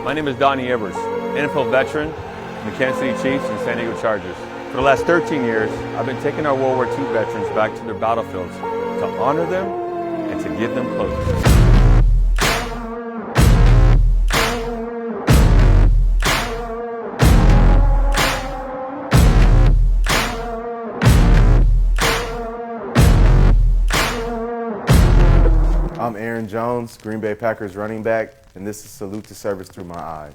My name is Donnie Evers, NFL veteran from the Kansas City Chiefs and San Diego Chargers. For the last 13 years, I've been taking our World War II veterans back to their battlefields to honor them and to give them closure. I'm Aaron Jones, Green Bay Packers running back, and this is Salute to Service Through My Eyes.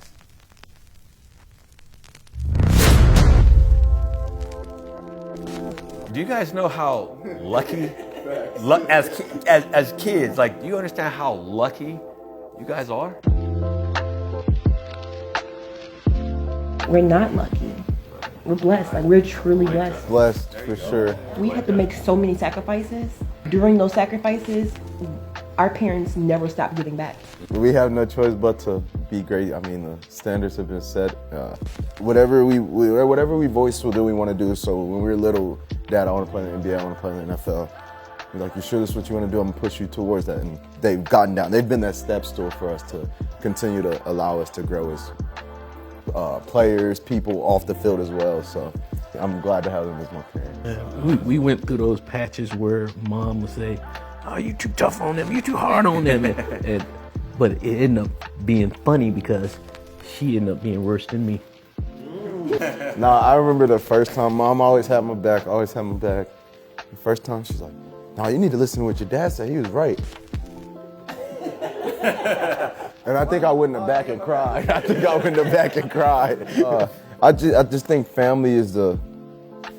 Do you guys know how lucky, as kids, like, do you understand how lucky you guys are? We're not lucky. We're blessed. Like, we're truly blessed. Blessed, for sure. We had to make so many sacrifices. During those sacrifices, our parents never stopped giving back. We have no choice but to be great. I mean, the standards have been set. Whatever we voice what we want to do. So when we were little, Dad, I want to play in the NBA, I want to play in the NFL. He's like, you sure this is what you want to do? I'm going to push you towards that. And they've gotten down. They've been that step stool for us to continue to allow us to grow as players, people off the field as well. So I'm glad to have them as my parents. We went through those patches where Mom would say, "Oh, you too tough on them, you too hard on them," but it ended up being funny because she ended up being worse than me. Nah, I remember the first time Mom always had my back, The first time she's like, "No, you need to listen to what your dad said. He was right." And I think I went in the back and cried. I just think family is the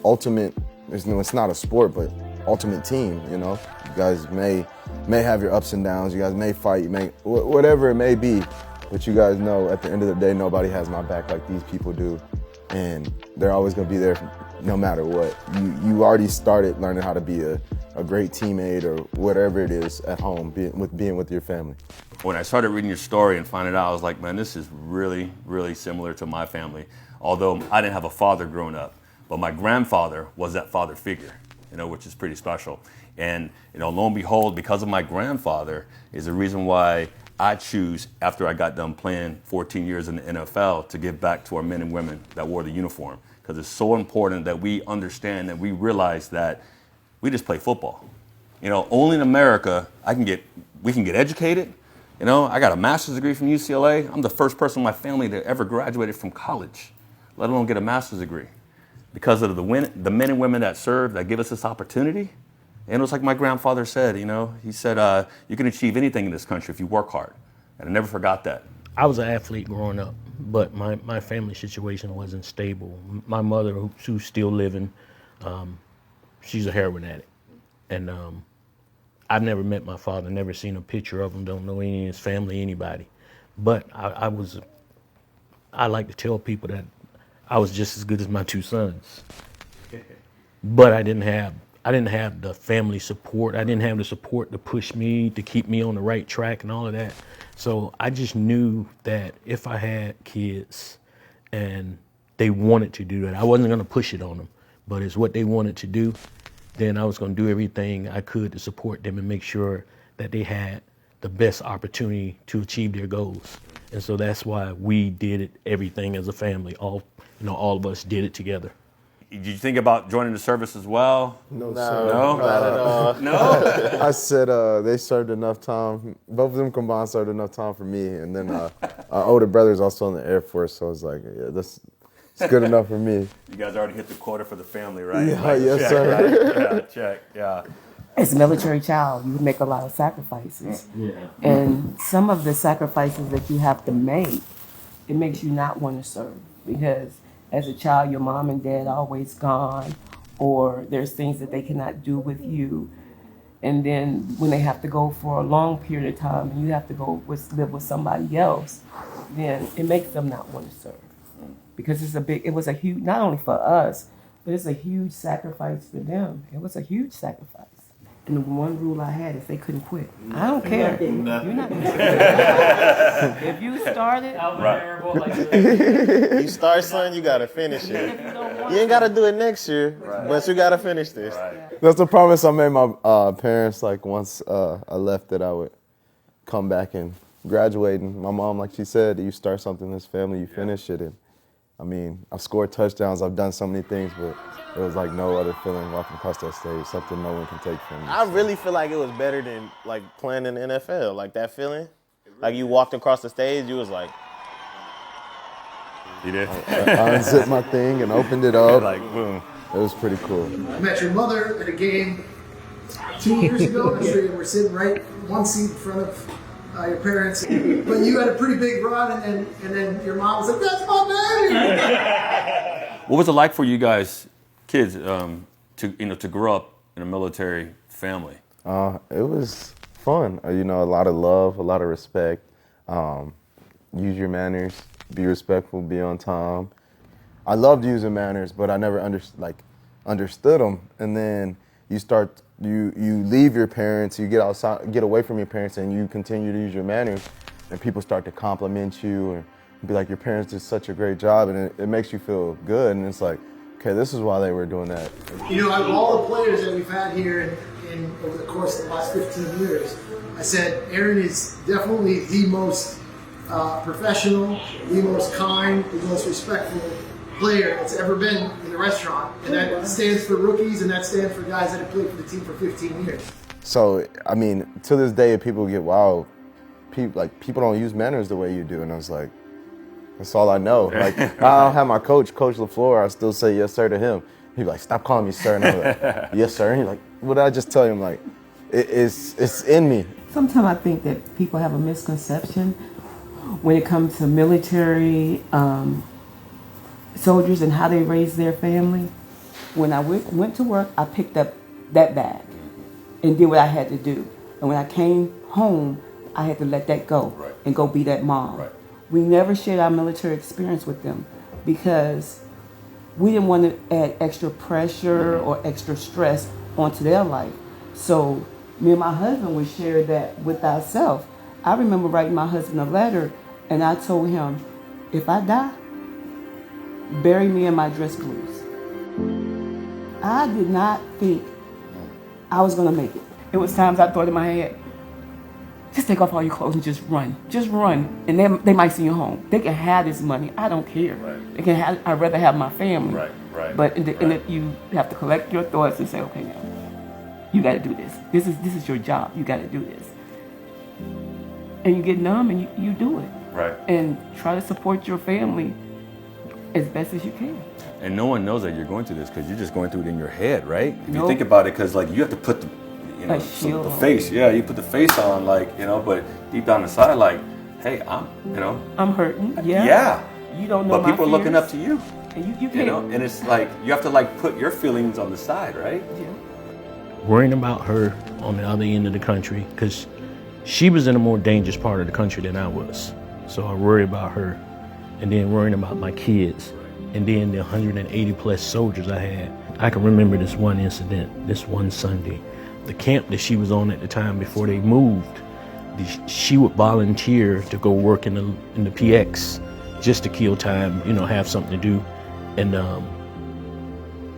ultimate. It's not a sport, but ultimate team. You know, you guys may have your ups and downs. You guys may fight. You may whatever it may be, but you guys know at the end of the day, nobody has my back like these people do, and they're always gonna be there no matter what. You already started learning how to be a great teammate or whatever it is at home, being with your family. When I started reading your story and finding out, I was like, man, this is really, really similar to my family. Although I didn't have a father growing up, but my grandfather was that father figure, which is pretty special. And, lo and behold, because of my grandfather is the reason why I choose, after I got done playing 14 years in the NFL, to give back to our men and women that wore the uniform. Because it's so important that we understand, that we realize that we just play football. Only in America we can get educated. I got a master's degree from UCLA. I'm the first person in my family that ever graduated from college, let alone get a master's degree. Because of the men and women that serve, that give us this opportunity. And it was like my grandfather said, he said, you can achieve anything in this country if you work hard. And I never forgot that. I was an athlete growing up, but my family situation wasn't stable. My mother, who's still living, she's a heroin addict. And I've never met my father, never seen a picture of him, don't know any of his family, anybody. But I like to tell people that I was just as good as my two sons. But I didn't have the family support. I didn't have the support to push me, to keep me on the right track and all of that. So I just knew that if I had kids and they wanted to do that, I wasn't going to push it on them, but it's what they wanted to do. Then I was going to do everything I could to support them and make sure that they had the best opportunity to achieve their goals. And so that's why we did everything as a family. All of us did it together. Did you think about joining the service as well? No, sir. No? Not at all. No? I said they served enough time. Both of them combined served enough time for me. And then our older brother's also in the Air Force, so I was like, yeah, it's good enough for me. You guys already hit the quota for the family, right? Yeah, like, yes, check, sir. Right? Yeah, check, yeah. As a military child, you make a lot of sacrifices. Yeah. And some of the sacrifices that you have to make, it makes you not want to serve. Because as a child, your mom and dad are always gone, or there's things that they cannot do with you. And then when they have to go for a long period of time and you have to go live with somebody else, then it makes them not want to serve. Because it was a huge, not only for us, but it's a huge sacrifice for them. It was a huge sacrifice. And the one rule I had is they couldn't quit. I don't care. You're not going to quit. If you started, You start something, you gotta finish it. You ain't gotta do it next year, but you gotta finish this. That's the promise I made my parents. Like once I left, that I would come back and graduating. My mom, like she said, you start something in this family, you finish it. And I mean, I've scored touchdowns, I've done so many things, but it was like no other feeling walking across that stage, something no one can take from me. I really feel like it was better than like playing in the NFL. Like that feeling, like you walked across the stage, you was like, You did? I unzipped my thing and opened it up. Like, boom. It was pretty cool. I met your mother at a game 2 years ago. I'm sure you were sitting right one seat in front of your parents. But you had a pretty big run, and then your mom was like, "That's my baby." What was it like for you guys, kids, to grow up in a military family? It was fun. A lot of love, a lot of respect. Use your manners, be respectful, be on time. I loved using manners, but I never understood them. And then you leave your parents, you get outside, get away from your parents, and you continue to use your manners, and people start to compliment you and be like, your parents did such a great job, and it makes you feel good. And it's like, okay, this is why they were doing that. Out of all the players that we've had here in over the course of the last 15 years, I said Aaron is definitely the most professional, the most kind, the most respectful player that's ever been in the restaurant. And that stands for rookies, and that stands for guys that have played for the team for 15 years. So, I mean, to this day, people get, wow, people don't use manners the way you do. And I was like, that's all I know. Like, I don't have my Coach LaFleur, I still say yes, sir, to him. He'd be like, stop calling me sir. And I'm like, yes, sir. And he's like, what did I just tell him? Like, it's in me. Sometimes I think that people have a misconception when it comes to military soldiers and how they raise their family. When I went to work, I picked up that bag and did what I had to do. And when I came home, I had to let that go and go be that mom. Right. We never shared our military experience with them because we didn't want to add extra pressure or extra stress onto their life. So me and my husband would share that with ourselves. I remember writing my husband a letter, and I told him, if I die, bury me in my dress blues. I did not think I was going to make it. It was times I thought in my head, just take off all your clothes and just run. Just run. And they might send you home. They can have this money. I don't care. Right. They can have. I'd rather have my family. Right. But you have to collect your thoughts and say, okay, now, you got to do this. This is your job. You got to do this. And you get numb and you do it. Right. And try to support your family as best as you can. And no one knows that you're going through this because you're just going through it in your head, right? If you Nope. think about it, because like you have to put the A shield the on. face. Yeah, you put the face on, but deep down inside, like, hey, I'm hurting. Yeah. yeah. You don't know But my people are looking fears. up to you. And you can't. And it's like you have to like put your feelings on the side, right? Yeah. Worrying about her on the other end of the country, because she was in a more dangerous part of the country than I was. So I worry about her, and then worrying about my kids, and then the 180 plus soldiers I had. I can remember this one incident, this one Sunday. The camp that she was on at the time before they moved, she would volunteer to go work in the PX just to kill time, have something to do. And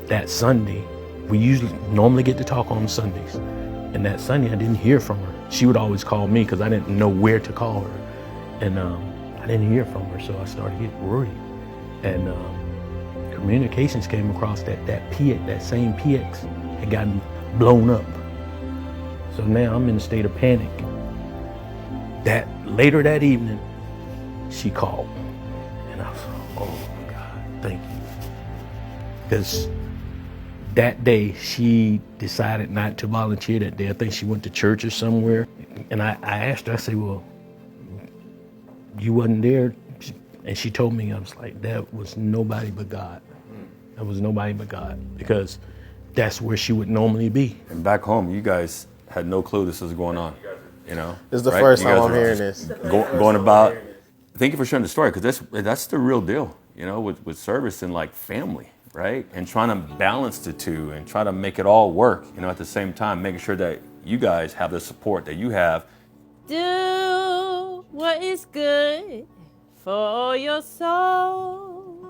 that Sunday, we normally get to talk on Sundays. And that Sunday, I didn't hear from her. She would always call me because I didn't know where to call her. And I didn't hear from her, so I started getting worried. And communications came across that PX, that same PX had gotten blown up. So now I'm in a state of panic. That later that evening, she called. And I was like, oh my God, thank you. Because that day, she decided not to volunteer that day. I think she went to church or somewhere. And I asked her, I said, well, you wasn't there? And she told me, I was like, that was nobody but God. That was nobody but God. Because that's where she would normally be. And back home, you guys had no clue this was going on. This is the right? first You time guys I'm were hearing just this. Going about. Thank you for sharing the story, because that's the real deal. With service and like family, right? And trying to balance the two and try to make it all work. At the same time, making sure that you guys have the support that you have. Do what is good for your soul.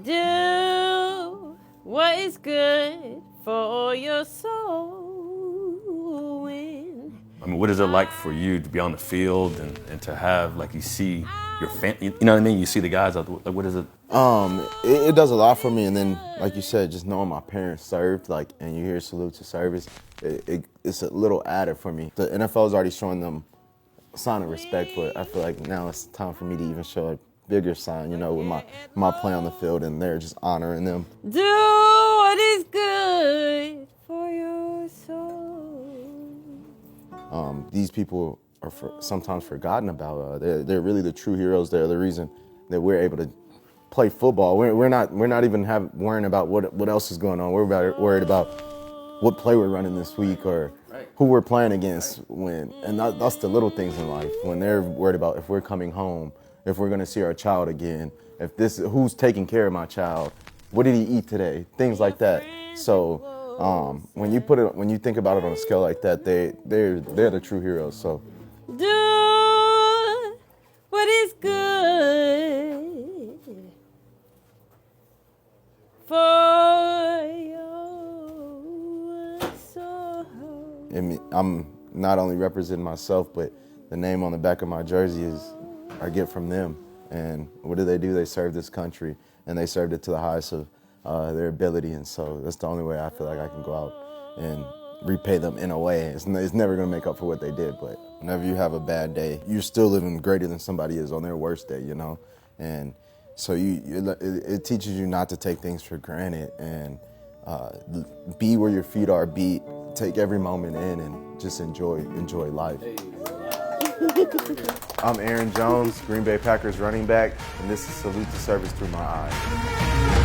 Do what is good for your soul. When I mean, what is it like for you to be on the field and to have, like, you see your family, you know what I mean? You see the guys out there, like, what is it? It does a lot for me, and then, like you said, just knowing my parents served, like, and you hear salute to service, it's a little added for me. The NFL's already showing them a sign of respect, but I feel like now it's time for me to even show a bigger sign, you know, with my play on the field, and they're just honoring them. Do what is good for your soul. These people are sometimes forgotten about. They're really the true heroes. They're the reason that we're able to play football. We're not even worrying about what else is going on. We're worried about what play we're running this week or who we're playing against. That's the little things in life. When they're worried about if we're coming home, if we're going to see our child again, who's taking care of my child, what did he eat today, things like that. So when you think about it on a scale like that, they're the true heroes. So Do what is good for your soul. I'm not only representing myself, but the name on the back of my jersey I get from them. And what do? They serve this country, and they served it to the highest of their ability. And so that's the only way I feel like I can go out and repay them in a way. It's never going to make up for what they did, but whenever you have a bad day, you're still living greater than somebody is on their worst day, you know? And so it teaches you not to take things for granted and be where your feet are, take every moment in and just enjoy life. I'm Aaron Jones, Green Bay Packers running back, and this is Salute to Service Through My Eyes.